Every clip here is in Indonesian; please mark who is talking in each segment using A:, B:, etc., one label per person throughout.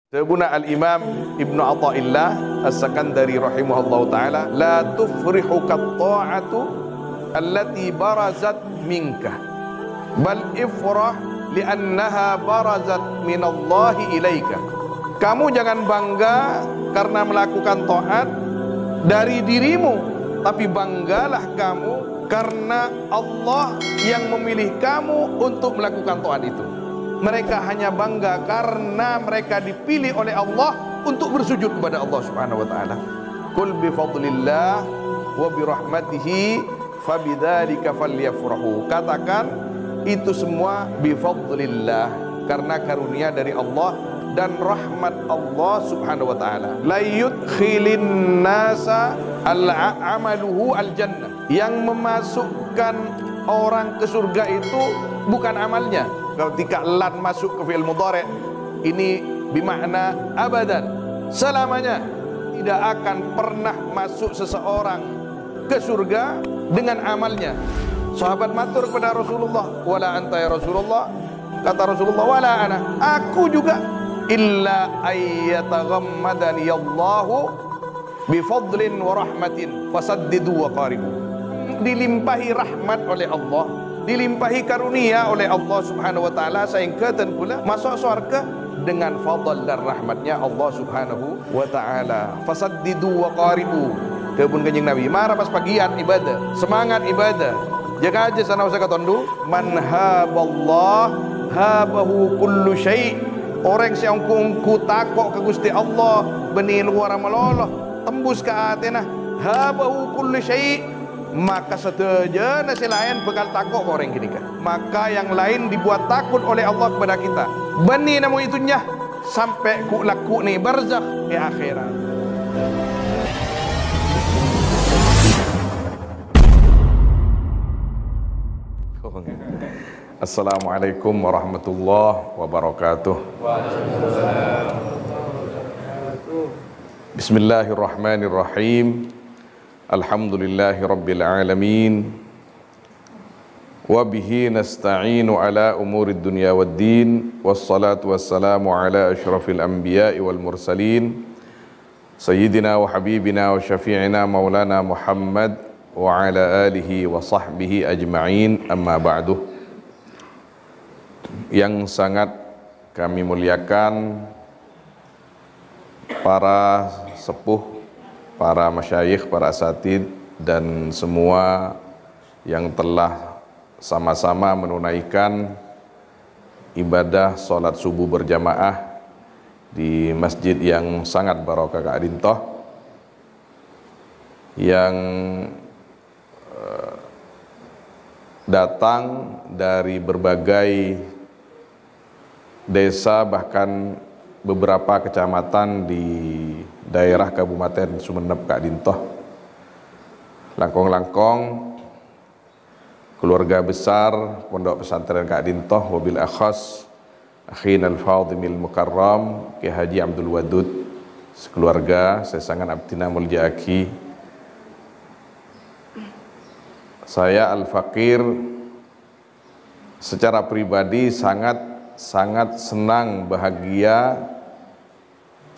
A: Sebuna al-Imam Ibnu Athaillah As-Sakandari rahimahullahu ta'ala, la tufrihuka ta'atu allati barazat minka bal ifrah li'annaha barazat minallahi ilaika. Kamu jangan bangga karena melakukan taat dari dirimu, tapi banggalah kamu karena Allah yang memilih kamu untuk melakukan taat itu. Mereka hanya bangga karena mereka dipilih oleh Allah untuk bersujud kepada Allah Subhanahu wa taala. Qul bi fadlillah wa bi rahmatihi fabidzalika falyafrahu. Katakan itu semua bi fadlillah, karena karunia dari Allah dan rahmat Allah Subhanahu wa taala. La yudkhilin nasa al-amaluhu al-jannah. Yang memasukkan orang ke surga itu bukan amalnya. Ketika lan masuk ke fi'il mudhari', ini bermakna abadan, selamanya. Tidak akan pernah masuk seseorang ke surga dengan amalnya. Sahabat matur kepada Rasulullah, wala anta ya Rasulullah. Kata Rasulullah, wala ana, aku juga. Illa ayyataghammadani Allahu bifadlin wa rahmatin fasaddidu wa qaribu. Dilimpahi rahmat oleh Allah, dilimpahi karunia oleh Allah Subhanahu wa taala, sehingga dan pula masuk surga dengan fadl dan rahmatnya Allah Subhanahu wa taala. Fasaddidu wa qaribu. Kebun Kanjeng Nabi marah pas pagian ibadah, semangat ibadah. Jaga aja sana usah katondu. Man haballah habahu kullu syai'. Orang yang ku takok ke Gusti Allah benih luar malolo tembus ke atena habahu kullu syai', maka setuju nasi lain bakal takut orang gini kan. Maka yang lain dibuat takut oleh Allah kepada kita. Bani namu itunya sampai ku laku nih barzakh di akhirat. Assalamualaikum warahmatullahi wabarakatuh. Bismillahirrahmanirrahim. Alhamdulillahi rabbil alamin. Wabihi nasta'inu ala umurid dunya waddin. Wassalatu wassalamu ala ashrafil anbiya'i wal mursalin, Sayyidina wa habibina wa syafi'ina maulana Muhammad wa ala alihi wa sahbihi ajma'in, amma ba'du. Yang sangat kami muliakan para sepuh, para masyayikh, para asatid, dan semua yang telah sama-sama menunaikan ibadah sholat subuh berjamaah di masjid yang sangat barokah Kak Dintoh, yang datang dari berbagai desa, bahkan beberapa kecamatan di daerah Kabupaten Sumeneb Kak Dintoh. Langkong-langkong keluarga besar Pondok Pesantren Kak Dintoh, wabil akhas akhin al-fadhimil mukarram Ki Haji Abdul Wadud sekeluarga, sesangan abdina muljaki. Saya Al-Fakir secara pribadi sangat senang, bahagia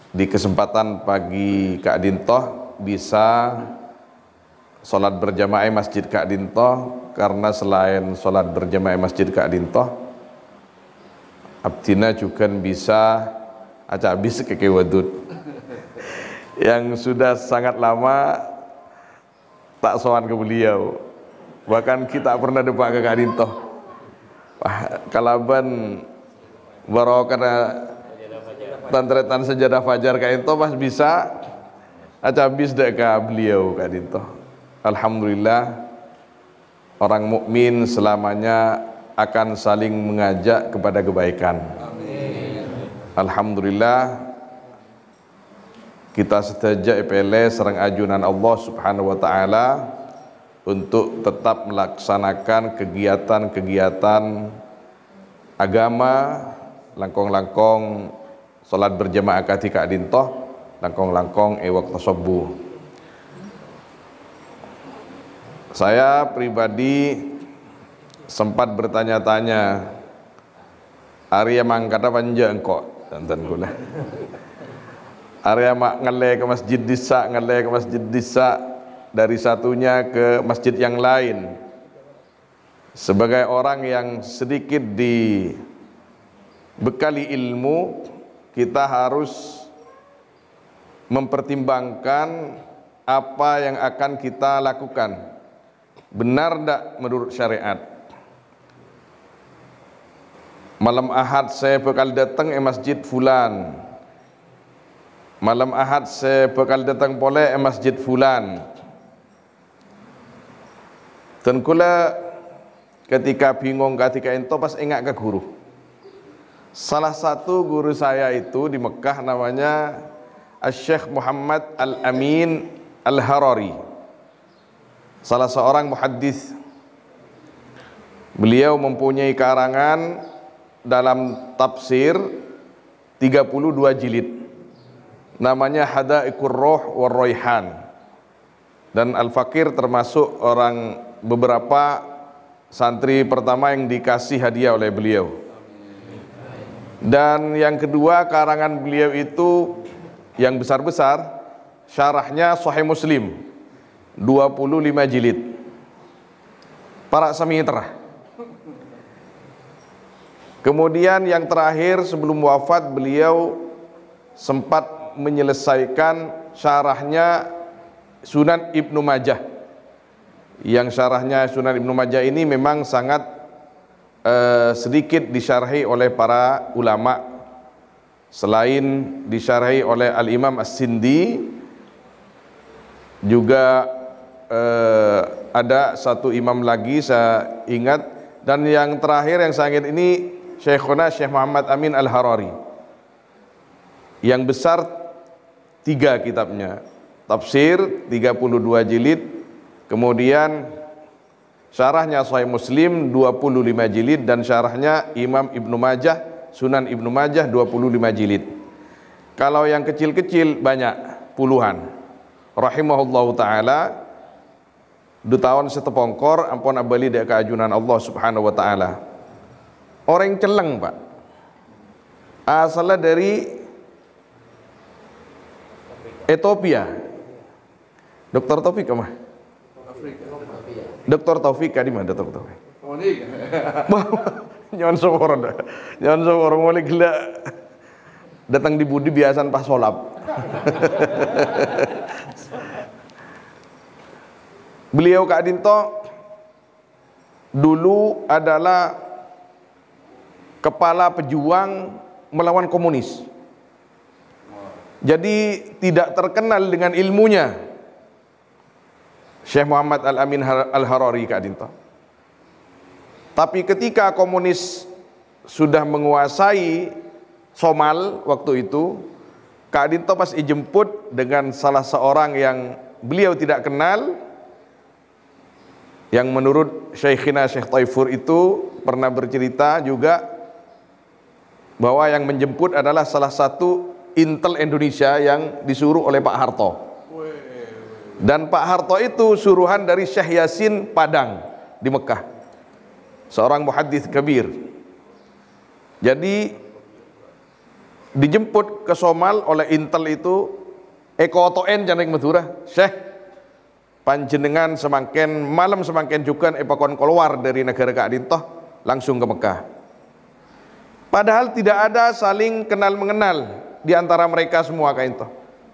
A: di kesempatan pagi Kak Dintoh bisa sholat berjamaah masjid Kak Dintoh, karena selain sholat berjamaah masjid Kak Dintoh, abdina juga bisa acabis ke Wadud yang sudah sangat lama tak sowan ke beliau. Bahkan kita pernah depak ke Kak Dintoh, kalaban barokah tantretan sejadah fajar Kak Dintoh pas bisa acabis dek ke beliau Kak Dintoh. Alhamdulillah, orang mukmin selamanya akan saling mengajak kepada kebaikan. Amin. Alhamdulillah, kita setajak ipele serang ajunan Allah Subhanahu wa taala untuk tetap melaksanakan kegiatan-kegiatan agama, langkong-langkong salat berjamaah Kak Dintoh, langkong-langkong waktu subuh. Saya pribadi sempat bertanya-tanya, Arya mangkata panjang kok, tonton gula. Arya mak ngale ke masjid disa, dari satunya ke masjid yang lain. Sebagai orang yang sedikit dibekali ilmu, kita harus mempertimbangkan apa yang akan kita lakukan. Benar tidak menurut syariat? Malam Ahad saya bakal datang masjid fulan. Malam Ahad saya bakal datang pole masjid fulan. Dan kula ketika bingung ketika itu pas ingat ke guru. Salah satu guru saya itu di Mekah namanya Syekh Muhammad Al-Amin Al-Harari. Salah seorang muhaddis. Beliau mempunyai karangan dalam tafsir 32 jilid. Namanya Hadaiqur Ruh war Raihan. Dan Al-Fakir termasuk orang beberapa santri pertama yang dikasih hadiah oleh beliau. Dan yang kedua, karangan beliau itu yang besar-besar, syarahnya Sahih Muslim 25 jilid. Para semitra. Kemudian yang terakhir sebelum wafat beliau sempat menyelesaikan syarahnya Sunan Ibnu Majah. Yang syarahnya Sunan Ibnu Majah ini memang sangat sedikit disyarahi oleh para ulama. Selain disyarahi oleh Al-Imam As-Sindi, juga ada satu imam lagi saya ingat, dan yang terakhir yang saya ingat ini Syekhuna Syekh Muhammad Amin Al-Harari. Yang besar 3 kitabnya, tafsir 32 jilid, kemudian syarahnya Sahih Muslim 25 jilid, dan syarahnya Imam Ibnu Majah, Sunan Ibnu Majah 25 jilid. Kalau yang kecil-kecil banyak, puluhan. Rahimahullahu ta'ala, dutawan setepongkor ampun abali dek keajunan Allah subhanahu wa ta'ala. Orang celeng pak, asalnya dari Ethiopia. Dr. Taufik kemana? Dr. Taufik di mana Dr. Taufik? Nyon sopor mulai gila datang di budi biasan pas solap. Beliau Kak Dinto dulu adalah kepala pejuang melawan komunis. Jadi tidak terkenal dengan ilmunya Syekh Muhammad Al-Amin Al-Harari Kak Dinto. Tapi ketika komunis sudah menguasai Somal waktu itu, Kak Dinto pas dijemput dengan salah seorang yang beliau tidak kenal, yang menurut Syekhina Syekh Taifur itu pernah bercerita juga bahwa yang menjemput adalah salah satu intel Indonesia yang disuruh oleh Pak Harto. Dan Pak Harto itu suruhan dari Syekh Yasin Padang di Mekah, seorang muhaddits kabir. Jadi dijemput ke Somal oleh intel itu, Eko Otoen janek Madura, Syekh panjenengan semangken malam semangken juga epakon keluar dari negara Kak Dinto langsung ke Mekah. Padahal tidak ada saling kenal mengenal di antara mereka semua Kak Dinto.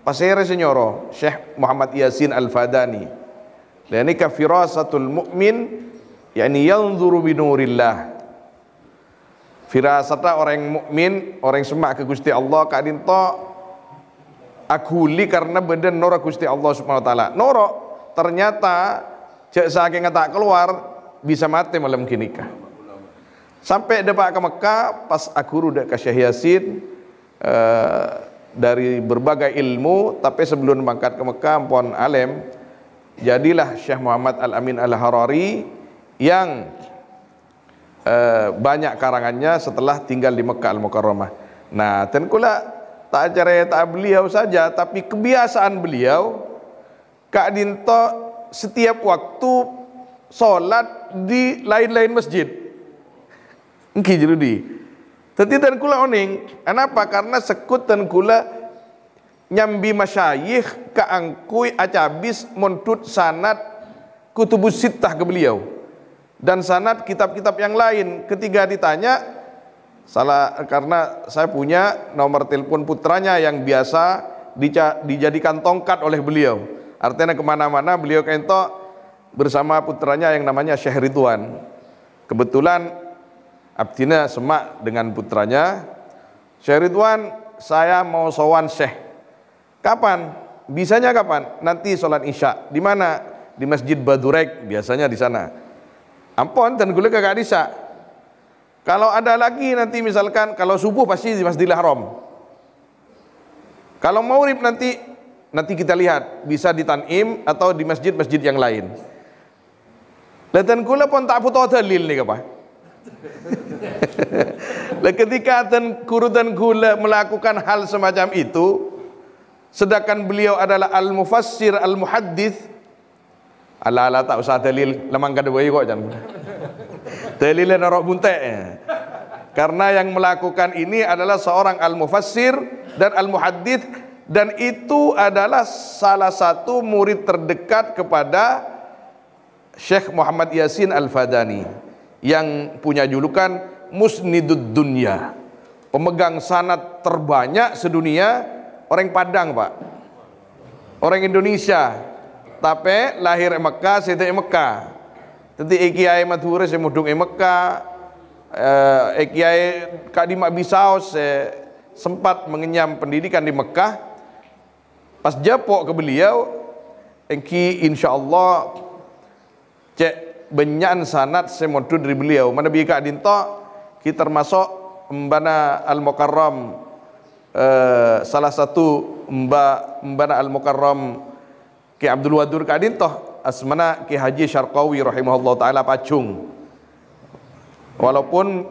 A: Pasere senyoro Syekh Muhammad Yasin Al-Fadani. Dan ini kafirasatul mu'min, yakni yanzuru binurillah. Firasatnya orang mukmin, orang semak ke Gusti Allah Kak Dinto aguli karena benda nora Gusti Allah Subhanahu wa taala. Noro ternyata cek saking tak keluar bisa mati malam kini kah. Sampai depak ke Mekah pas aku udah ke Syekh Yasin dari berbagai ilmu, tapi sebelum berangkat ke Mekah ampun alim, jadilah Syekh Muhammad Al-Amin Al-Harari yang banyak karangannya setelah tinggal di Mekah Al-Mukarramah. Nah, tentulah tak cerita beliau saja, tapi kebiasaan beliau Kak Dinto setiap waktu solat di lain-lain masjid. Engki jerudi. Tadi dan kula oning, kenapa? Karena sekut dan kula nyambi masyayikh keangkui acabis montut sanad kutubus sittah ke beliau dan sanad kitab-kitab yang lain. Ketika ditanya, salah, karena saya punya nomor telepon putranya yang biasa dijadikan tongkat oleh beliau. Artinya kemana-mana beliau kento bersama putranya yang namanya Syekh Ridwan. Kebetulan abdina semak dengan putranya, Syekh Ridwan, saya mau sowan Syekh. Kapan? Bisanya kapan? Nanti sholat isya. Di mana? Di Masjid Badurek, biasanya di sana. Ampun, dan gue kagak bisa. Kalau ada lagi nanti misalkan kalau subuh pasti di Masjidil Haram. Kalau maghrib nanti kita lihat bisa di Tanim atau di masjid-masjid yang lain. Dan gue pun tak butuh dalil nih apa? Ketika kuru dan gula melakukan hal semacam itu, sedangkan beliau adalah al-mufassir al-muhaddits, ala tak usah dalil lemang kada bayi kok jangan. Dalilnya narok buntek. Karena yang melakukan ini adalah seorang al-mufassir dan al-muhaddits, dan itu adalah salah satu murid terdekat kepada Syekh Muhammad Yasin Al-Fadani yang punya julukan Musnidud Dunya, pemegang sanad terbanyak sedunia. Orang Padang Pak, orang Indonesia, tapi lahir di Mekah, sedek Mekah. Tadi Kiai Madhura semudung Mekah, Kiai Kadima Bisau sempat mengenyam pendidikan di Mekah. Pas japok ke beliau, insyaallah cek benyan sanad semodul dari beliau. Mana bi Kak Dinto kita termasuk Mbana Al-Mukarram, salah satu Mbana Al-Mukarram Ki Abdul Wadur Kak Dinto asmana Ki Haji Syarqawi rahimahullah taala Pacung. Walaupun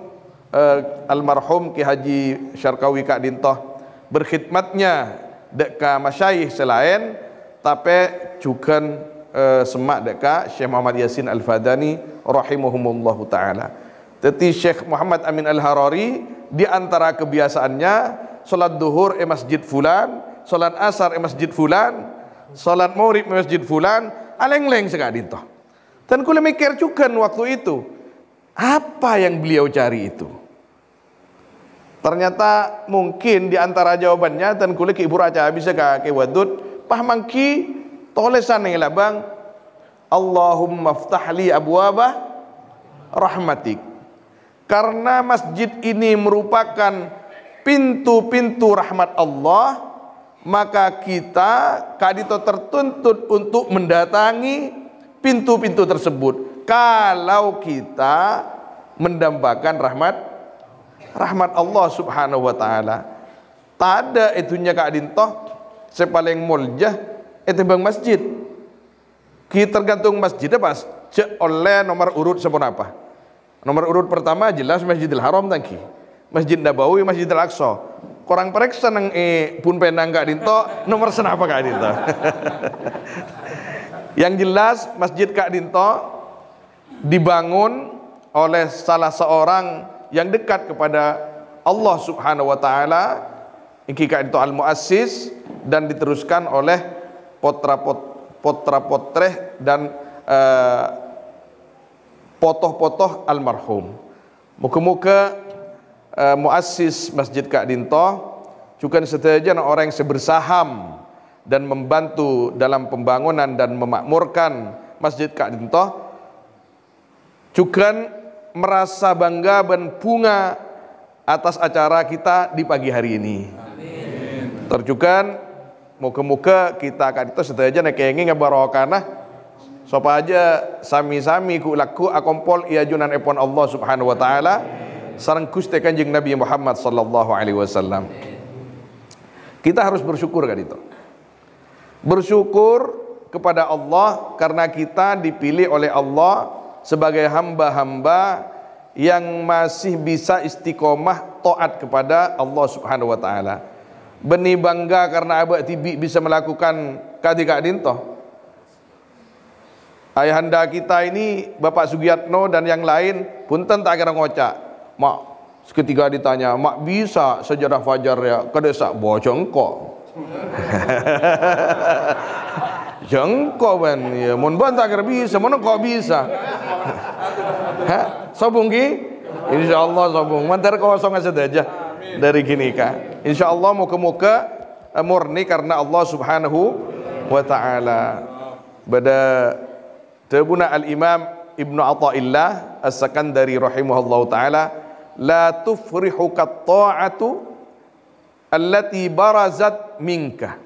A: almarhum Ki Haji Syarqawi Kak Dinto berkhidmatnya deka masyayikh selain, tapi juga semak deka Syekh Muhammad Yasin Al-Fadani rahimahumullahu taala. Jadi Syekh Muhammad Amin Al-Harari di antara kebiasaannya salat duhur masjid fulan, salat asar masjid fulan, salat maghrib masjid fulan, aleng-leng sekali toh. Dan kula mikir juga waktu itu, apa yang beliau cari itu? Ternyata mungkin di antara jawabannya, dan kula ke Ibu Raja bisa ke Wadud, pahmangki tulisan yang labang, Allahumma ftahli abwabah rahmatik. Karena masjid ini merupakan pintu-pintu rahmat Allah, maka kita kadito tertuntut untuk mendatangi pintu-pintu tersebut kalau kita mendambakan rahmat Allah subhanahu wa ta'ala. Tak ada itunya Kak Dintoh sepaling muljah itu bang masjid. Kita tergantung masjid apa cek oleh nomor urut sempurna apa. Nomor urut pertama jelas Masjidil Haram tangki, Masjid Nabawi, Masjidil Aqsa. Korang periksa nang pun penang Kak Dinto nomor senapa Kak Dinto. Yang jelas Masjid Kak Dinto dibangun oleh salah seorang yang dekat kepada Allah subhanahu wa ta'ala, Iki Kak Dinto al-Muassis, dan diteruskan oleh potreh dan potoh-potoh almarhum. Muka-muka muassis Masjid Kak Dinto juga seterusnya orang yang bersaham dan membantu dalam pembangunan dan memakmurkan Masjid Kak Dinto juga merasa bangga dan bunga atas acara kita di pagi hari ini. Amin. Terjukan muka-muka kita Kak Dinto seterusnya kenging ngabarokana sopa aja sami-sami ku laku akompol iajunan epon Allah subhanahu wa ta'ala sareng Gusti Kanjeng Nabi Muhammad sallallahu alaihi wasallam. Kita harus bersyukur kan itu. Bersyukur kepada Allah karena kita dipilih oleh Allah sebagai hamba-hamba yang masih bisa istiqomah taat kepada Allah subhanahu wa ta'ala. Beni bangga karena abak tibi bisa melakukan Kak Dinto. Ayahanda kita ini Bapak Sugiyatno dan yang lain punten tak kira ngocak. Mak, seketika ditanya, mak bisa sejarah fajar ya kedesak bojongko. Jengko ban ya mun ban tak kira bisa, mun kok bisa. Ha, sobung ki? Insyaallah sobung. Mantar kosong saja dari gini ka. Insyaallah muka-muka murni karena Allah Subhanahu wa taala. Pada Tabuna al-Imam Ibnu Athaillah As-Sakandari rahimahullahu taala, la tufrihu kat-ta'atu allati barazat minka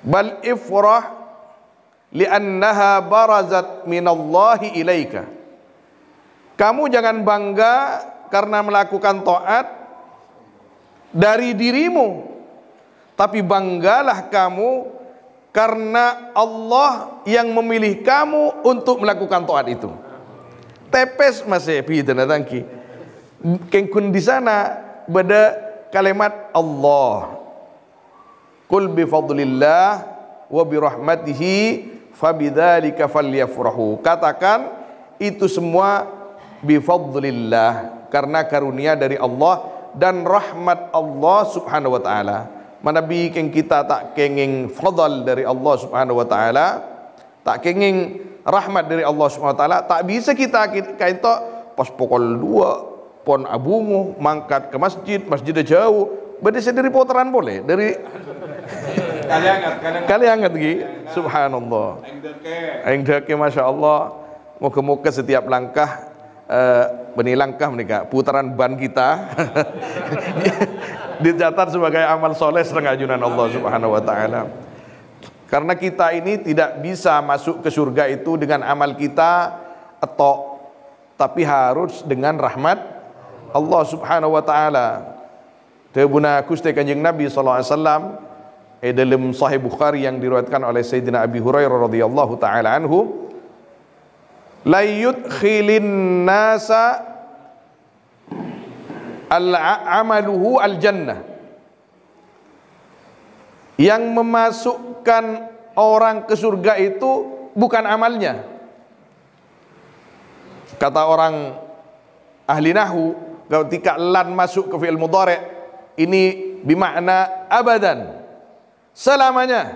A: bal ifrah li'annaha barazat minallahi ilaika. Kamu jangan bangga karena melakukan taat dari dirimu, tapi banggalah kamu karena Allah yang memilih kamu untuk melakukan taat itu. Tepes masih bidana tangki. Kengkun di sana pada kalimat Allah. Qul bi fadlillah wa bi rahmatihi fabidzalika falyafrahu. Katakan itu semua bi fadlillah, karena karunia dari Allah dan rahmat Allah Subhanahu wa taala. Manabi keng kita tak kenging fadl dari Allah Subhanahu wa taala, tak kenging rahmat dari Allah Subhanahu wa taala, tak bisa kita kaito pas pukul 2 pon abungu mangkat ke masjid, masjidnya jauh, berarti dari putaran boleh dari kali angat gi, subhanallah. Aing deke masya Allah, moga-moga setiap langkah benih langkah menikah putaran ban kita dicatat sebagai amal soleh setengah ajunan Allah Subhanahu wa taala. Karena kita ini tidak bisa masuk ke surga itu dengan amal kita atau, tapi harus dengan rahmat Allah Subhanahu wa taala. Tabuna Gusti Kanjeng Nabi sallallahu alaihi wasallam dalam Sahih Bukhari yang diriwayatkan oleh Sayyidina Abi Hurairah radhiyallahu taala anhu, la yudkhilin nasa al-amaluhu al-jannah, yang memasukkan orang ke surga itu bukan amalnya. Kata orang ahli nahwu, ketika lan masuk ke fi'il mudhari' ini bermakna abadan, selamanya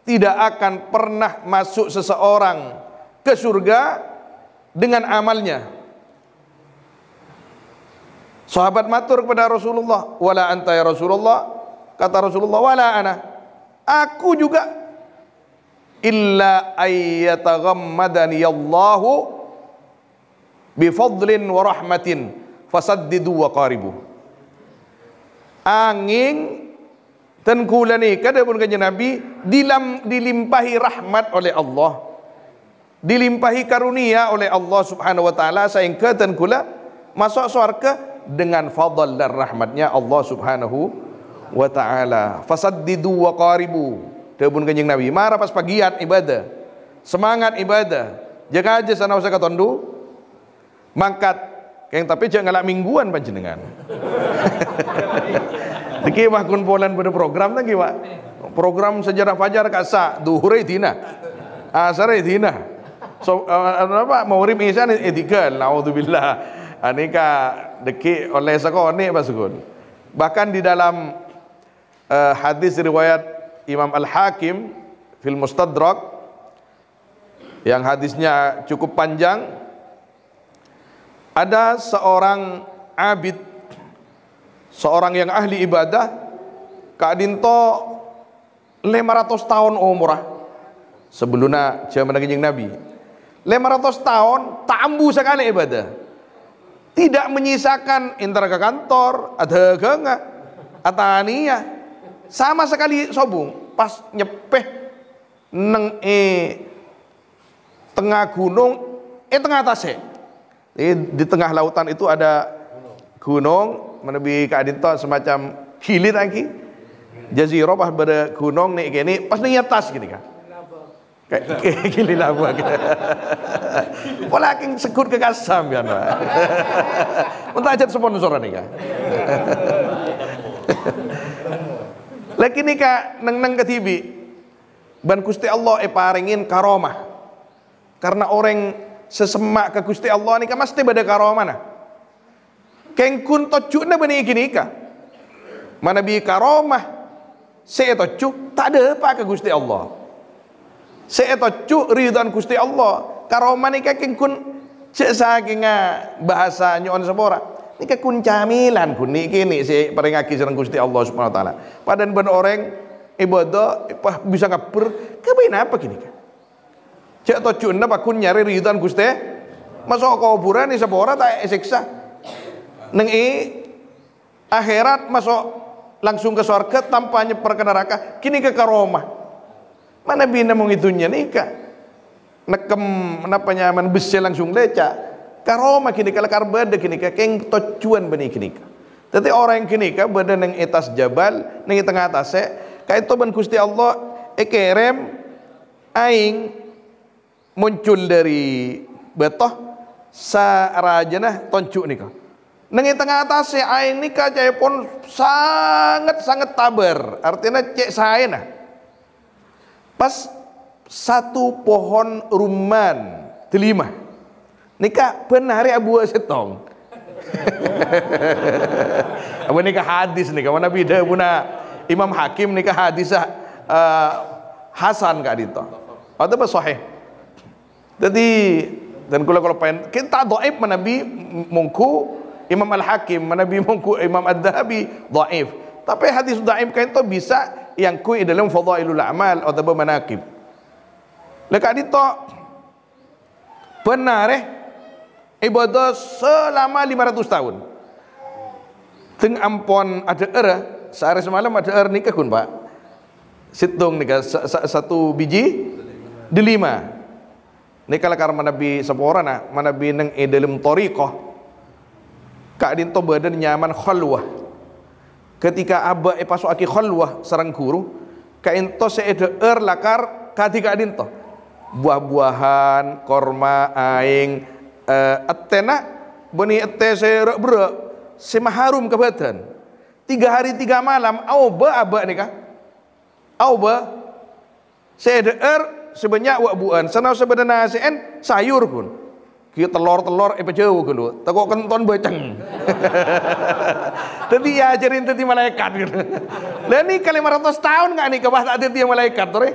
A: tidak akan pernah masuk seseorang ke surga dengan amalnya. Sahabat matur kepada Rasulullah, wala anta ya Rasulullah. Kata Rasulullah, wala ana, aku juga. Illa ayyataghammadani Allahu bifadlin wa rahmatin fasaddidu wa qaribu. Angin tengkulani kada pun kanjeng Nabi dilimpahi rahmat oleh Allah, dilimpahi karunia oleh Allah Subhanahu wa taala, sehingga tengkula masuk surga dengan fadl dan rahmatnya Allah Subhanahu wa taala. Fasaddidu wa qaribu. Tebun kanjeng Nabi marah pas pagiat ibadah, semangat ibadah, jaga aja sana usah katondu mangkat keng, tapi jangan ngalak mingguan panjenengan. Diki mah kun polan pada program tadi Pak. Program sejarah fajar kasa duhure dina. Asare dina. So apa maurib isan etikal naudzubillah. Anika deki oleh sekone Pak. Bahkan di dalam hadis riwayat Imam Al-Hakim fil Mustadrak yang hadisnya cukup panjang, ada seorang abid, seorang yang ahli ibadah, kadinto 500 tahun umurah sebelumnya zaman kanjeng Nabi. 500 tahun tambu sekali ibadah, tidak menyisakan intar ke kantor, ada enggak atania, sama sekali sobung. Pas nyepeh neng tengah gunung, tengah atasnya, di tengah lautan itu ada gunung, menebi kadinto semacam hilir lagi, jazirah pas pada gunung nih gini, pas nih atas gini kan, kayak gini lah buat kita. Pola king sekut ke kasam ya, untuk aja sponsor nih kan. Lagi nih kak neng ke TV, ban Gusti Allah paringin karomah, Karena orang sesemak ke Gusti Allah ni kan mesti bada karomah nah. Kengkun tojuna bani ikinika. Mana bi karomah se toju tak ada apa ke Gusti Allah. Se toju ridwan Gusti Allah. Karomah ni kengkun cek saking bahasa nyon sepora. Ni kun camilan kun ni kini si peringaki sareng Gusti Allah Subhanahu wa taala. Padan ben orang ibadah bisa ngapur kebain apa kini kan? Cek tojuna pak kun nyari ridwan Gusti. Masuk ke kuburan ni sepora tak siksa. Neng akhirat masuk langsung ke surga tanpa nyeper ke neraka. Kini ke karomah. Mana bina mau itunya nikah. Nekem menapa nyaman besi langsung leca. Karomah kini kalau karbada kini keng tocuan bani kini. Tapi orang kini beda neng atas jabal, neng tengah atasnya. Kayak itu ban Gusti Allah ekerem aing muncul dari betoh sa rajana toncu nikah. Neng tengah atasnya aing nikah jaya pun sangat tabar. Artinya cek saya nah. Pas satu pohon rumman telima nikah benar ya Abu Setong. Abu nikah hadis nikah mana beda puna Imam Hakim nikah hadis Hasan kak dito. Atau apa sahih. Jadi dan kalau pengen kita dhaif manabi mungku Imam Al-Hakim manabi mungku Imam Ad-Dhahabi dhaif. Tapi hadis dhaif kan itu bisa yang kui dalam fadailul amal atau manaqib. Lekat dito benar ibadah selama 500 tahun. Teng ampon ada era sehari semalam ada nikah kun Pak. Situng nikah satu biji delima. Nikah karena Nabi sepora nah, Nabi neng dalam tariqah. Kak dinto badan nyaman khalwah. Ketika aba pasu aki khalwah sareng guru, kak into seede lakar ketika dinto. Buah-buahan, korma, aing, etena, bani ete serek bro, semaharum ke badan. 3 hari 3 malam, aba nikah, seede sebanyak buan, senau sebenarnya nasian sayur pun. Kita telur jauh kan, takut kenton beceng. Tadi ajarin tadi malaikat gitu. Lah ni kali 500 tahun nggak nih kebah tak tadi malaikat tuh.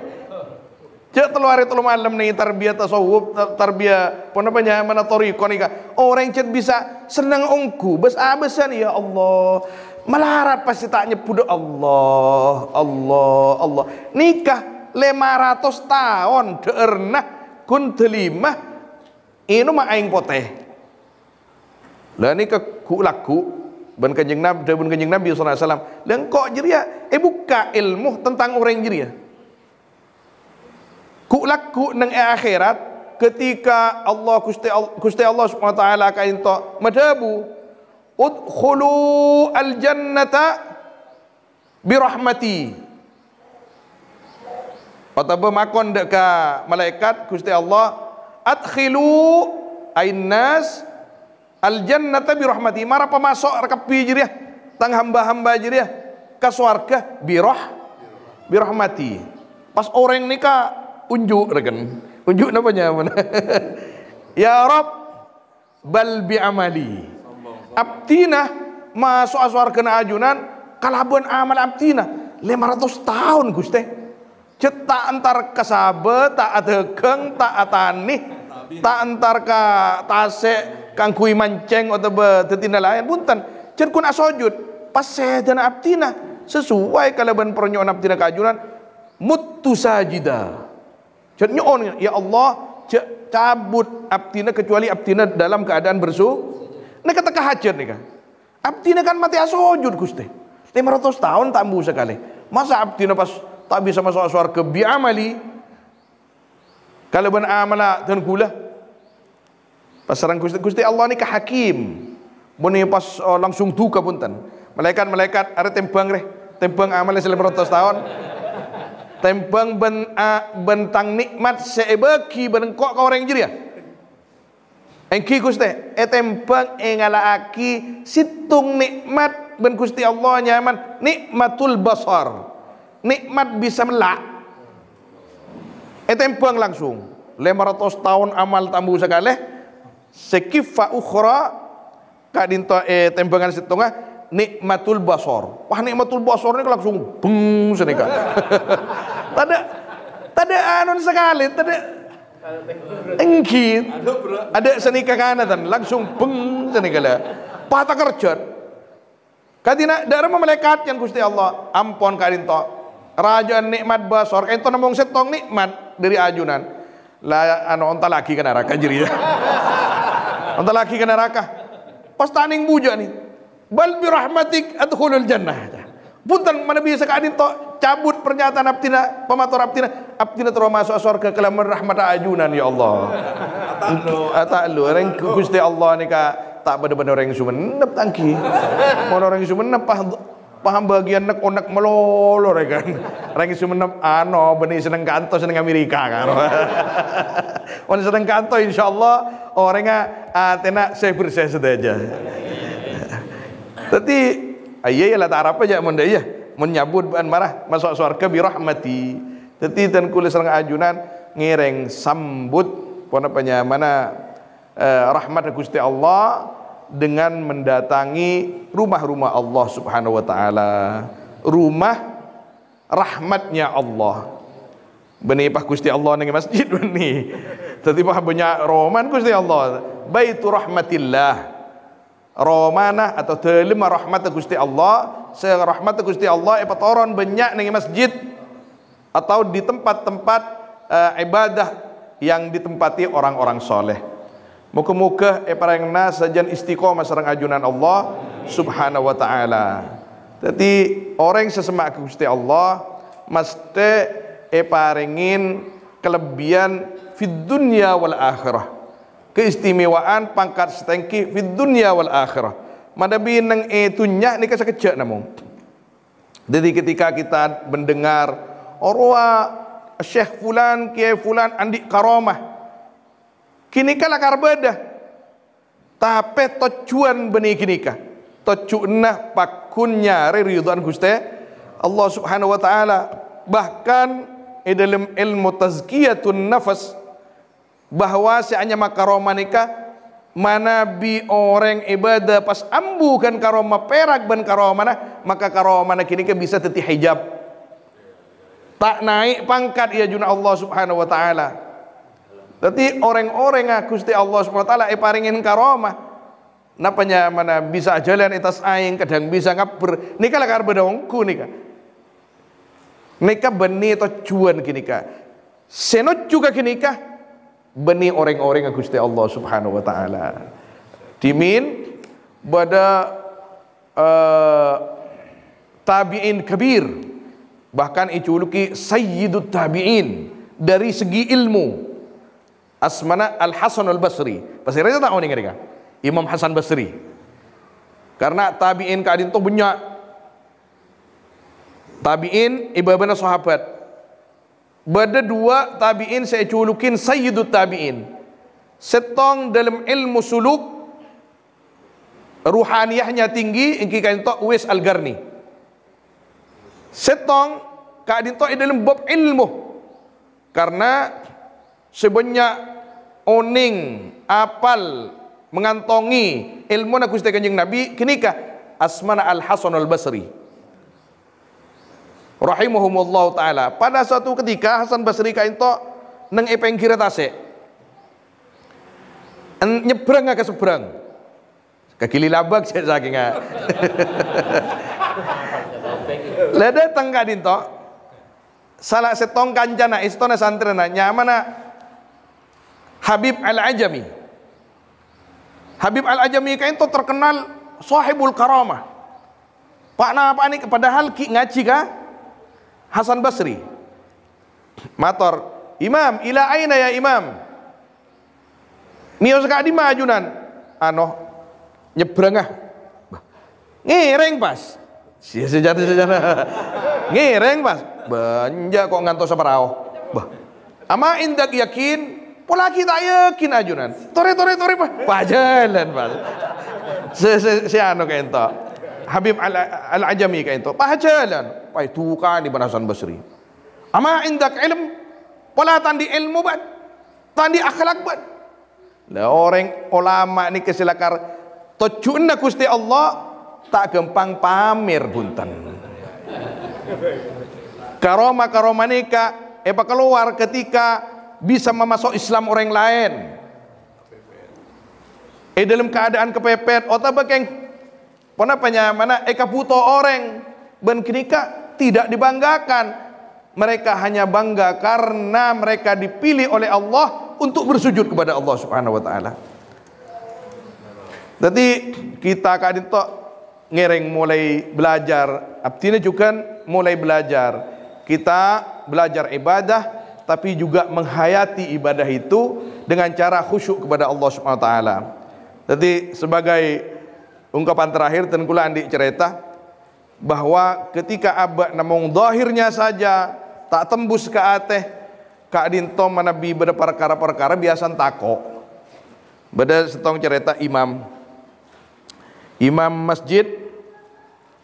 A: Cek telur itu malam nih tarbiyah tasawuf, tarbiyah pun apa mana toriko nih kak. Orang cek bisa senang ongku, besan ya Allah. Melarat pasti tak nyebut Allah. Nikah 500 tahun deernah kun telimah. Ini mah aing poteh. Lah ni ke ku laku ban kanjeng Nabi sallallahu alaihi wasallam. Lengkok jeria buka ilmu tentang orang jeria. Ku laku nang akhirat ketika Gusti Allah Subhanahu wa taala kain to madabu udkhulu al jannata bi rahmati. Atau makon dek ka malaikat Gusti Allah adkhilu ainas al jannata bi rahmati. Mara pemasok rekapi jiriah tang hamba-hamba jiriah ka swarga bi rahmati. Pas orang nikah unjuk reken. Unjuk namanya mana? Ya Rabb bal bi amali. Abtina masuk swarga na ajunan kalaban amal abtina 500 tahun Gusti. Cetak antar kasabe tak ada geng tak atani tak antar ka tasek kang kui manceng atau betetina lain punten cen kun asojud pas sedana abtina sesuai kalaban pernyoan abtina kajunan muttu sajida cen nyoon ya Allah cabut abtina kecuali abtina dalam keadaan nek kata hajat nih kan abtina kan mati asojud Gusti 500 tahun tambu sekali masa abtina pas tak bisa masuk surga bi amali kalau ben amala dan gula pasaran Gusti Allah ni ka hakim boni pas langsung duka punten malaikat are tembang amal 500 tahun tembang bentang nikmat seebeki benengkok ka orang jadi ya engki Gusti tembang ngalaaki situng nikmat ben Gusti Allah nyaman nikmatul basar nikmat bisa melak tembang langsung 500 tahun amal tambu sekali sekifa ukhra kadinto tembangan setengah nikmatul basor. Wah nikmatul basor ini langsung beng senika. Tada anon sekali, tada engkit. Ada senika kanatan langsung beng senika lah. Patah kerjat. Kadina darah malaikat yang Gusti Allah ampon kadinto. Rajaan nikmat basor kainto namung setong nikmat dari ajunan. Lah onta lagi ke neraka jadi. Onta lagi ke neraka. Pas taning buja nih. Bal bi rahmatik adkhulul jannah. Punten mana bisa kadin to cabut pernyataan abtina pemator abtina terus masuk surga kelaman rahmat ajunan ya Allah. Ata'lu orang Gusti Allah nih ka tak bener-bener orang sumenep tangki. Mau orang sumenep paham bagian nek onak melolor kan. Orang sumenep benih seneng kanto seneng Amerika kan. Orang seneng kanto insyaallah orangnya atena saya bersih saja. Tapi ayah lah tak apa aja menda iya menyambut ban marah masuk surga bi rahmati. Tapi dan kulis serang ajunan ngireng sambut pona mana rahmat Gusti Allah dengan mendatangi rumah-rumah Allah Subhanahu wa taala. Rumah rahmatnya Allah. Beni pah Gusti Allah ning masjid beni. Tadi pah banyak roman Gusti Allah. Baitur rahmatillah. Romanah atau telima rahmat Gusti Allah, rahmat Gusti Allah patoron banyak ning masjid atau di tempat-tempat ibadah yang ditempati orang-orang soleh. Muka-muka parangna sajan istiqomah sareng ajunan Allah Subhanahu wa taala. Jadi orang sesemak Gusti Allah mesti parengin kelebihan fid dunya wal akhirah. Keistimewaan pangkat setengki fid dunya wal akhirah. Madabi nang etunya ni kasakejak namung. Jadi ketika kita mendengar orwa Syekh fulan, Kiai fulan andi karamah. Kini kala karbedah. Tapi tujuan benih kini kah. Tujuanna pakunnya ridwan Gusti Allah Subhanahu wa taala. Bahkan dalam ilmu tazkiyatun nafas bahwa seanya makaroma nikah mana bi orang ibadah pas ambukan karoma perak ban karoma maka karoma kini ke bisa teti hijab tak naik pangkat ya juna Allah Subhanahu wa taala. Tapi orang-orang Gusti Allah Subhanahu wa taala paringin karoma napanya mana bisa jalan atas aing kadang bisa ngapur nikah lakar bedongku nikah benih tujuan kini kah senot juga kini kah benih orang-orang yang Gusti Allah Subhanahu wa taala. Dimin pada tabi'in kabir, bahkan ijuluki sayyidut tabi'in dari segi ilmu. Asmana Al-Hasan Al-Basri. Pasti rasa tahu nih mereka. Imam Hasan Basri. Karena tabi'in kadin to banyak. Tabi'in ibabana sahabat. Bada dua tabi'in saya culukin sayyidut tabi'in. Setong dalam ilmu suluk ruhaniyahnya tinggi ingki kain to Uwais Al-Qarni. Setong kadin to dalam bab ilmu. Karena sebanyak oning apal mengantongi ilmu na Gusti Kanjeng Nabi kenika asmana Al-Hasan Al-Basri rahimahumullah ta'ala. Pada suatu ketika Hasan Basri kainto nang epeng kira tase nyebrang ke seberang kaki labak saya saking lah datang kadinto salah setong kancana istana santrena nyamana Habib Al-Ajami. Habib Al-Ajami kainto terkenal sahibul karamah. Pak napa ini padahal ki ngaji ka Hasan Basri mator imam ila aina ya imam mio sekali majunan nyebrang ngereng pas sejati ngereng pas banja kok ngantos saparao ama indak yakin pola kita yakin ajunan tore pak jalan pas si kaento Habib Al-Ajami kaento pahajalan pai tuka di Hasan Basri ama indak ilm polatan di ilmu ban tandi akhlak ban. Lah orang ulama ni kesilakar tojuna Gusti Allah tak gampang pamer bunten. Karoma nika keluar ketika bisa memasuk Islam orang lain. Dalam keadaan kepepet otak bakeng penapanya mana buto orang ben kenika tidak dibanggakan. Mereka hanya bangga karena mereka dipilih oleh Allah untuk bersujud kepada Allah Subhanahu wa taala. Jadi kita kadin tok ngereng mulai belajar, artinya juga mulai belajar. Kita belajar ibadah tapi juga menghayati ibadah itu dengan cara khusyuk kepada Allah Subhanahu wa taala. Jadi sebagai ungkapan terakhir tenkula andi cerita bahwa ketika abad namung zahirnya saja tak tembus ke ateh Kak Dinto manabi beda perkara-perkara biasa tako. Beda setong cerita imam masjid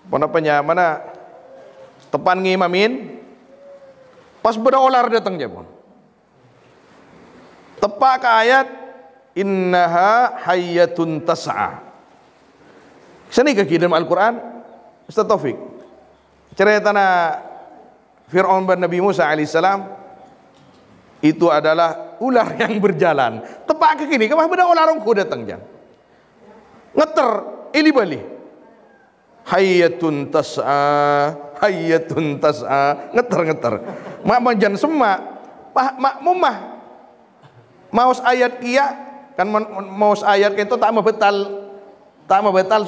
A: penapanya mana tepan ngimamin pas beda olar datang japon. Tepak ke ayat innaha hayyatun tas'a. Sini ke dalam Al-Quran Ustaz Taufik cerita na Fir'aun dan Nabi Musa alaihissalam itu adalah ular yang berjalan. Tepak ke kini, kemah beda ular rongku datang jan. Ngeter, ini balik. Hayyatun tas'a, ngeter. Mak manjan semak, mak mumah. Maus ayat kia, kan maus ayat itu tak mau betal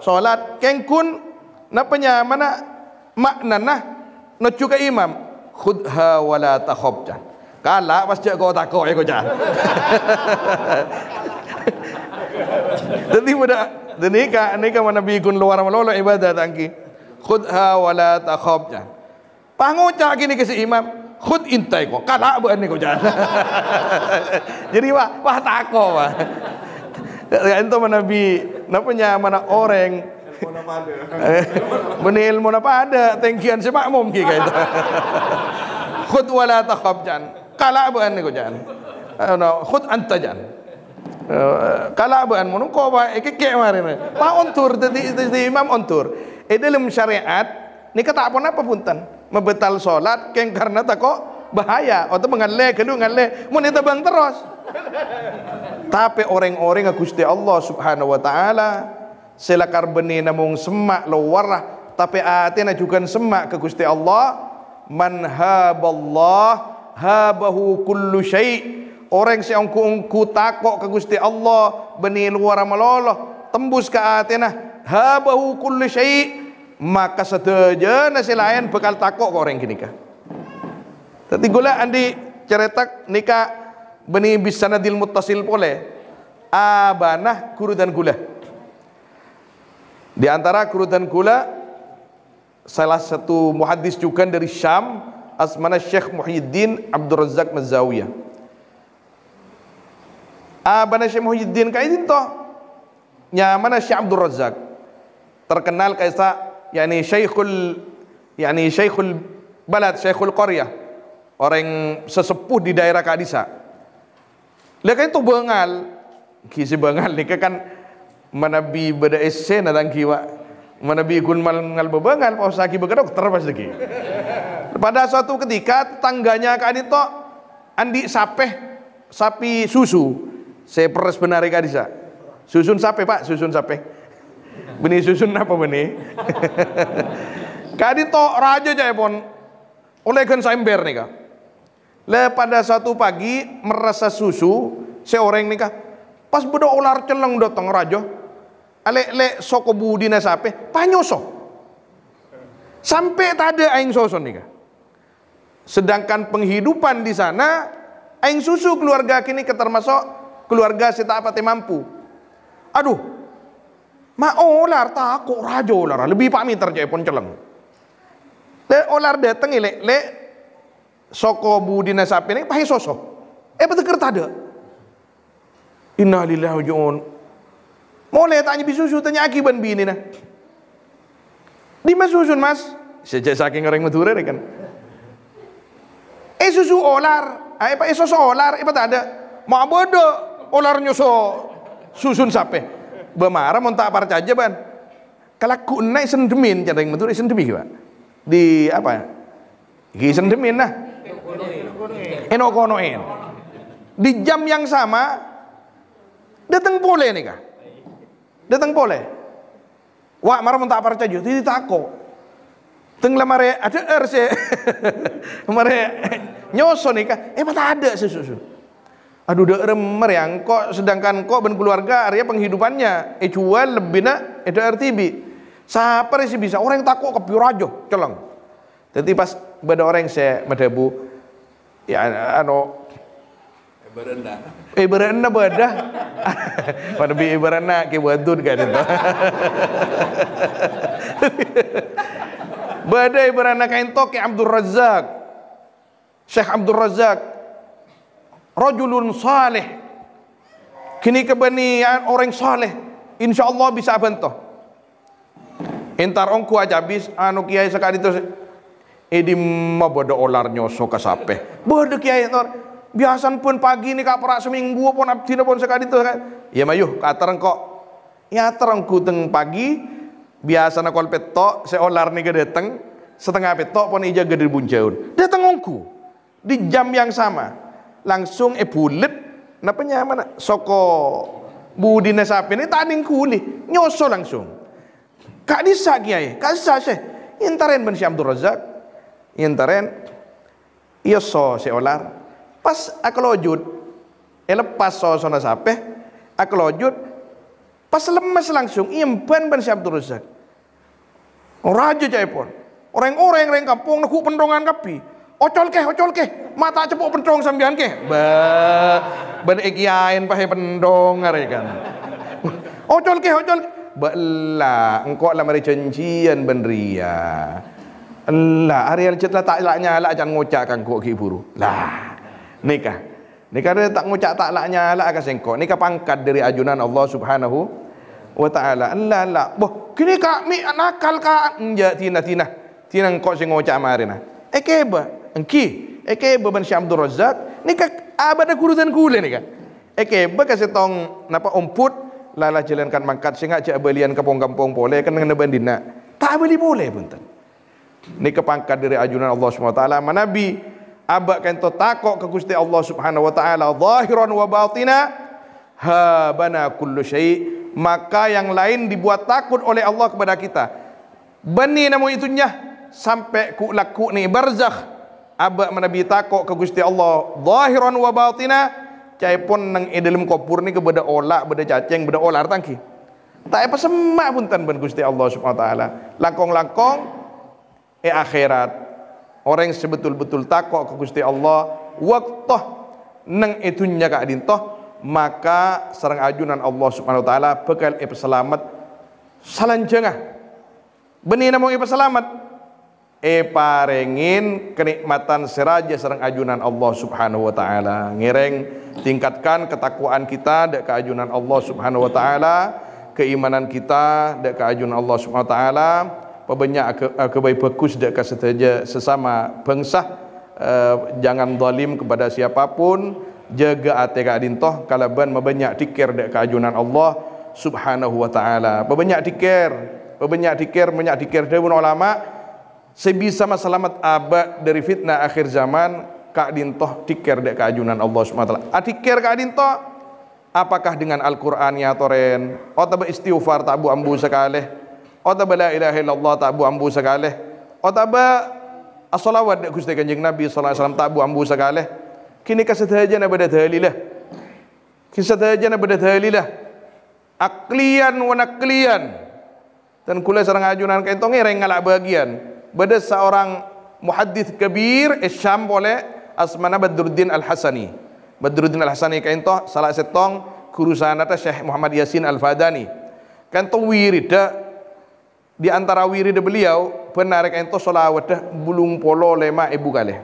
A: solat. Kengkun, napanya mana maknana, nuju ke imam. Khudha wala takhab jan. Kala pas jak kau takut ya kau jangan. Jadi muda, nika mana bikin luar malolo ibadah tangki. Khudha wala takhab jangan. Pangucak gini ke si imam. Khud intai kau. Kala buat ni kau jangan. Jadi wah takut wah. Itu mana bi, napanya mana orang. Benil mana pada, tengkian si makmum kita. Khud wala takhab jangan. Kala buan ni ko jan. Khud anta jan. Kala buan mun ko ba ekek marin. Pa ontur di imam ontur. Dalam syariat ni kata apa punten. Membetal salat keng karena tako bahaya atau mengalle kedua ngalle mun itu bang terus. Tapi orang-orang Gusti Allah Subhanahu wa taala selakar beni namung semak luar tapi atina juga semak ke Gusti Allah. Man haballah habahu kullu syai. Orang si ongku takok ke Gusti Allah beni luar malolo tembus ke atina habahu kullu syai, maka setuju nasi lain bekal takok ke orang kini kah. Tadi gula andi cerita nikah beni bisanadil muttasil pole abanah kuru dan gula. Di antara kuru dan gula salah satu muhaddis juga dari Syam asmana Syekh Muhyiddin Abdul Razak Mazawiyah. Abana Syekh Muhyiddin kaidin toh nyamana Syekh Abdul Razak terkenal kaisa Syekhul balad, Syekhul qaryah, orang sesepuh di daerah Kadisa. Leka itu bengal kisi bengal ni kan manabi beda esse nadang kiwa manabi kun mal bebengal pausaki begadok terpas lagi. Pada suatu ketika tangganya kadito andi sapi susu. Saya peres benari kadisa. Susun sapi pak, susun sapi. Benih susun apa benih? Kadito raja jayapon oleh kan saimber nih kak. Le pada suatu pagi merasa susu seorang nih kak. Pas bedo ular celeng datang raja. Ale soko budina sapi panyoso. Sampai tada aing soson nih kak. Sedangkan penghidupan di sana aing susu keluarga kini termasuk keluarga si tak pati mampu. Aduh, ular takut raja ular lebih pamit terjadi pun celeng. Le ular datang le soko budina sapi ini pakai sosok. Betul tada. Inna lillahi wa ji'un. Mulai tanya bisusu tanya akiban bini nah. Di mas susun mas. Sejak saking orang Madura kan. Susu ular Ai pa iso solar, ipa tak ada. Mak bodo olarnya susun sape. Bemara mon tak parca aja ban. Kalaku naik sendemin cara yang betul sendemi Pak. Di apa? Ki sendemin nah. Enokonoen. Di jam yang sama datang boleh nih kah? Datang boleh. Wah, marah mon tak parca aja, tidak tako. Teng lamare ada se. Mare nyoso nih kah? Mata ada susu. Aduh de remer yang kok sedangkan kok ben keluarga area penghidupannya jual lebih nak itu RTB. Siapa sih bisa orang takut ke pirajo colong. Jadi pas beda orang saya medebu ya berenda beda. Pada bi berenda ke wadun kan itu. Badai beranda kain toke Abdul Razak, Syekh Abdul Razak, rajulun saleh. Kini kebanian orang saleh, insya Allah bisa bantu. Entar ongku aja habis anu kiai sekali itu, edi ma bodo olar nyoso kasape. Bodo kiai tor, biasan pun pagi ni kak perak seminggu pun abdina pun sekali itu kan. Ya mayuh katereng kok, ya terengku teng pagi. Biasa nak kolpet tok seolar ni ke datang setengah petok pun ija gede buncaun datang ongku di jam yang sama langsung bulet napanya mana soko budina sapi ni tanding kuli nyoso langsung kak disa kiai kak disa syekh intaren ben Syekh Abdul Razak intaren iya so seolar pas akalojud lepas so sona sape akalojud pas lemes langsung impan ben Syekh Abdul Razak. Raja jaipon. Orang-orang yang kampung nak pendongan kapi. Ocol ke, mata cepuk pendong sambian ke. Ben ekiain pahe pendong kan. Ocol ke. Bela engkau lah mari janjian ben ria. Allah Ariel cetlah tak laknya jangan ngocakkan kok ki buru. Lah nikah dia tak ngucap tak laknya lah akan sengkok. Ni pangkat dari ajunan Allah Subhanahu wa taala. Allah. Boh, kini kak mi nakal ka enja tina kok sing ngucap marina. Ekeba, engki. Ekeba ban Syekh Abdul Razak. Ni abada kurutan kule ni ka. Ekeba kasih tong napa umput lala jalankan mangkat sing aja belian kampung-kampung boleh kan ngene bandina. Tak beli boleh punten. Ni pangkat dari ajunan Allah Subhanahu wa taala. Manabi abak kan to takok ke Gusti Allah Subhanahu wa taala zahiran wa batina habana kullu syai, maka yang lain dibuat takut oleh Allah kepada kita. Bani namu itunya sampai ku laku ni barzakh abak menabi takok ke Gusti Allah zahiran wa batina cai pun nang dalam kopur ni ke beda olak beda cacing beda olar tangki. Tak apa semak punten ben Gusti Allah Subhanahu wa taala. Langkong-langkong akhirat. Orang yang sebetul-betul takut ke Gusti Allah waktu nang itunya kak dintoh maka sareng ajunan Allah Subhanahu wa taala bekal selamat salanjengah benih namo selamat parengin kenikmatan seraja sareng ajunan Allah Subhanahu wa taala ngereng tingkatkan ketakwaan kita dek ke ajunan Allah Subhanahu wa taala keimanan kita dek ke ajunan Allah Subhanahu wa taala banyak kebaik bagus dekat sesama bangsa jangan zalim kepada siapapun jaga hati kak dintoh kalaban banyak dikir dekat ajunan Allah Subhanahu wa taala banyak dikir dewan ulama sebisa selamat abad dari fitnah akhir zaman kak dintoh dikir dekat ajunan Allah Subhanahu wa taala dikir kak dintoh apakah dengan Al-Qur'an ya toren atau istighfar tak bu ambu sekali ataba la ilaha illallah tak bu ambu sekaleh ataba as-salawat dak Gusti Kanjeng Nabi sallallahu alaihi wasallam tak bu ambu sekaleh kini kasadajan abada dalilah kisadajan abada dalilah aklian wa naklian dan kula sareng ajunan kaento ngereng ngalak bagian bada seorang muhaddits kabir Syam boleh asmana Badruddin Al-Hasani kaento salah setong kurusanata Syekh Muhammad Yasin Al-Fadani kanto wirida di antara wirid beliau penarik ento solawat dah bulung polo lema ibu kali.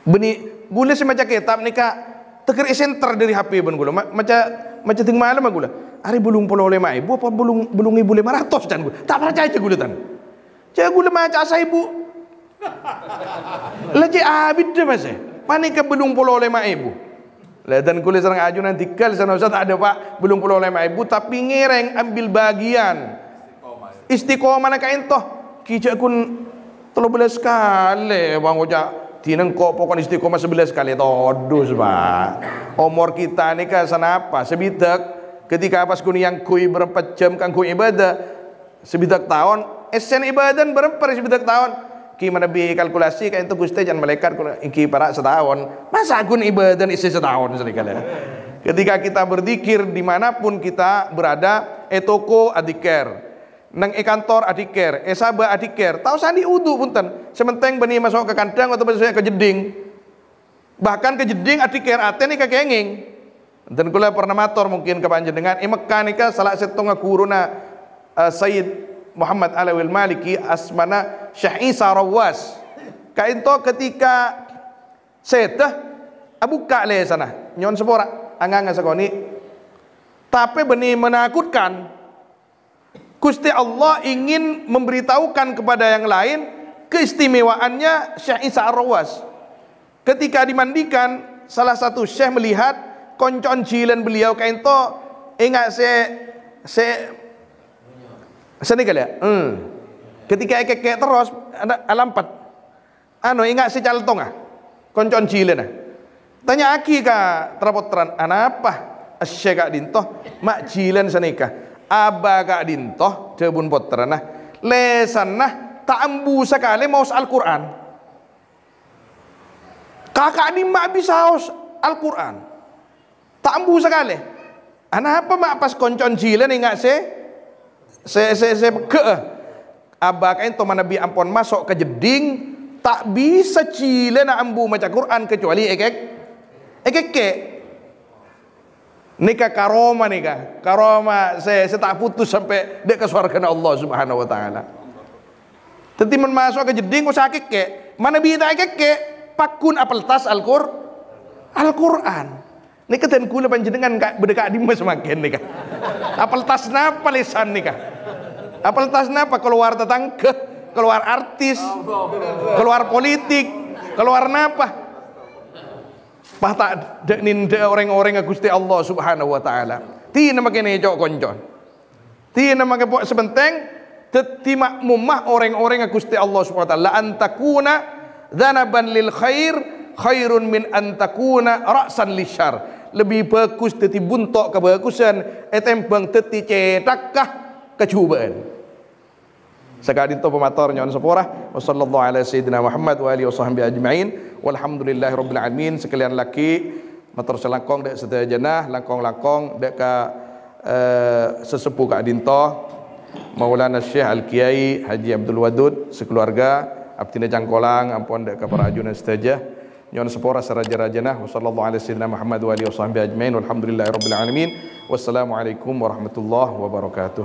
A: Beni gula semacam kitab nikah teker center dari HP ben gula macam ting malam gula. Ari bulung polo lema ibu apa bulung ibu 500 dan gula. Tak percaya gula tan. Cak gula macam asa ibu Lagi abid deh mas. Panik ke belum 5.000. Lah dan kulit serang aju nanti kal sana Ustaz ada Pak belum 5.000 tapi ngereng ambil bagian. Istiqomah nak entoh kijak kun 13 kali Bang Ojak tineng kok pokok istiqomah 11 kali todus Pak. Umur kita ni kan sanapa sebidak ketika pas kun yang kui berapa jam kan kui ibadah sebidak tahun esen ibadah berapa sebidak tahun ki mana bi kalkulasi kan itu Gusti jangan malaikat ki para setahun masa kun ibadah isi setahun sekali. Ketika kita berzikir dimanapun kita berada toko adiker nang kantor adiker sabah adiker tahu sandi udu punten sementeng beni masuk ke kandang atau masuk ke jeding bahkan ke jeding adiker aten ni kekenging dan kula pernah matur mungkin ke panjenengan mekanika salah setengah kuruna Sayyid Muhammad Alawil Maliki asmana Syekh Isa Rawas kainto ketika setah abuka le sana nyon sepora anganga sakoni tapi beni menakutkan Gusti Allah ingin memberitahukan kepada yang lain keistimewaannya Syekh Isa Rawas ketika dimandikan salah satu syekh melihat koncon jilan beliau kainto ingat seni kali ya ketika kek terus ada alampat ingat si caltong koncon cilen tanya aki ka terapotran anapa asy kak dintoh mak cilen senika aba kak dintoh cebun potran lesan tak ambu sekali maus Al-Quran kakak ni mak bisa haus Al-Quran tak ambu sekali anapa mak pas koncon cilen ingat ke abak ento manabi ampon masuk ke jeding tak bisa cile na ambu maca Quran kecuali ekek nikah karoma saya tak putus sampai dek ke surga Allah Subhanahu wa taala. Teti men masuk ke jeding usah keke manabi tak keke pakun apel tas Al-Quran nikah dan kula panjenengan berdekat di mas makin nikah apel tas napa lisan nikah apel tas napa keluar tetangga keluar artis keluar politik keluar napa pah tak deknin de orang-orang Gusti Allah Subhanahu wa taala tina makene cok koncon tina make pok sebenteng teti makmumah orang-orang Gusti Allah Subhanahu wa taala antakuna dzanaban lil khairun min antakuna ra'san lisyar lebih bagus teti buntok kebagusan etembang teti cedakkah kecubaan sekali itu pemator nyon sepora wassallallahu ala sayyidina Muhammad wa alihi wasahbihi ajma'in walhamdulillahi rabbil alamin sekalian laki matur selangkong dek sedaya langkong-langkong dek ka sesepuh kak dinto Maulana Syekh Al-Kiai Haji Abdul Wadud sekeluarga abdina jangkolang ampun dek ka para ajunan sedaya nyon sepora seraja-rajana wassallallahu ala sayyidina Muhammad wa alihi wasahbihi ajma'in walhamdulillahi rabbil alamin wassalamu alaikum warahmatullahi wabarakatuh.